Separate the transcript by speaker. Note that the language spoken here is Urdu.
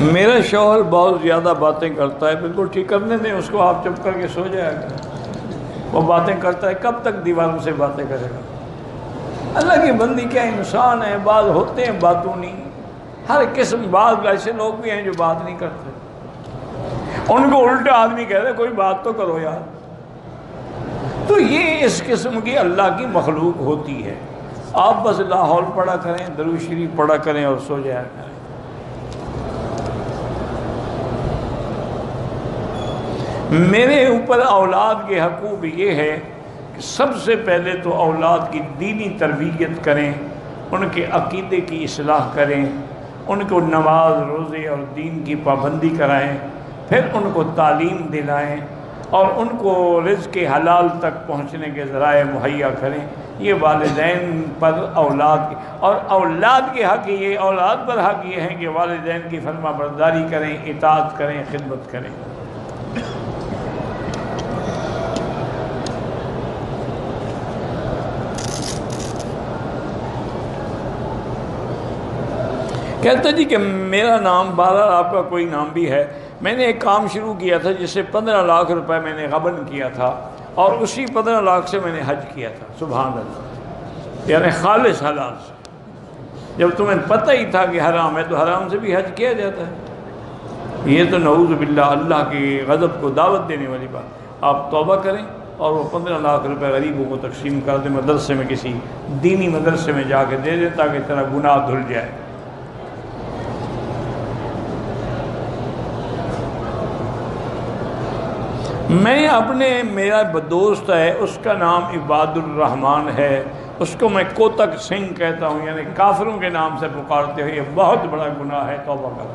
Speaker 1: میرا شوہر بہت زیادہ باتیں کرتا ہے. بالکل ٹھیک کرنے دیں اس کو, آپ چپ کر کے سو جائے گا. وہ باتیں کرتا ہے, کب تک دیواروں سے باتیں کرے گا؟ اللہ کی بندی کیا انسان ہے, بعض ہوتے ہیں باتوں نہیں. ہر قسم, بعض ایسے لوگ بھی ہیں جو بات نہیں کرتے, ان کو الٹا آدمی کہتے ہیں کوئی بات تو کرو یار. تو یہ اس قسم کی اللہ کی مخلوق ہوتی ہے. آپ بس لا حول پڑھا کریں, درود شریف پڑھا کریں اور سو جایا کریں. میرے اوپر اولاد کے حقوق یہ ہے کہ سب سے پہلے تو اولاد کی دینی تربیت کریں, ان کے عقیدے کی اصلاح کریں, ان کو نماز روزے اور دین کی پابندی کرائیں, پھر ان کو تعلیم دلائیں اور ان کو رزق حلال تک پہنچنے کے ذرائع مہیا کریں. یہ والدین پر اولاد کی, اور اولاد کے حق یہ, اولاد پر حق یہ ہے کہ والدین کی فرما برداری کریں, اطاعت کریں, خدمت کریں. کہتا جی کہ میرا نام, بہرحال آپ کا کوئی نام بھی ہے, میں نے ایک کام شروع کیا تھا جس سے 15 لاکھ روپے میں نے غبن کیا تھا, اور اسی 15 لاکھ سے میں نے حج کیا تھا. سبحان اللہ, یعنی خالص حلال سے. جب تمہیں پتہ ہی تھا کہ حرام ہے تو حرام سے بھی حج کیا جاتا ہے. یہ تو نعوذ باللہ اللہ کی غضب کو دعوت دینے والی بات. آپ توبہ کریں اور وہ 15 لاکھ روپے غریبوں کو تقسیم کر دیں, مدرسے میں کسی دینی مدرسے میں جا کے دے دیں تاکہ تیرا گناہ دھل جائے. میں اپنے, میرا دوست ہے اس کا نام عباد الرحمن ہے, اس کو میں کوتک سنگھ کہتا ہوں, یعنی کافروں کے نام سے پکارتے ہو. یہ بہت بڑا گناہ ہے, توبہ کرو.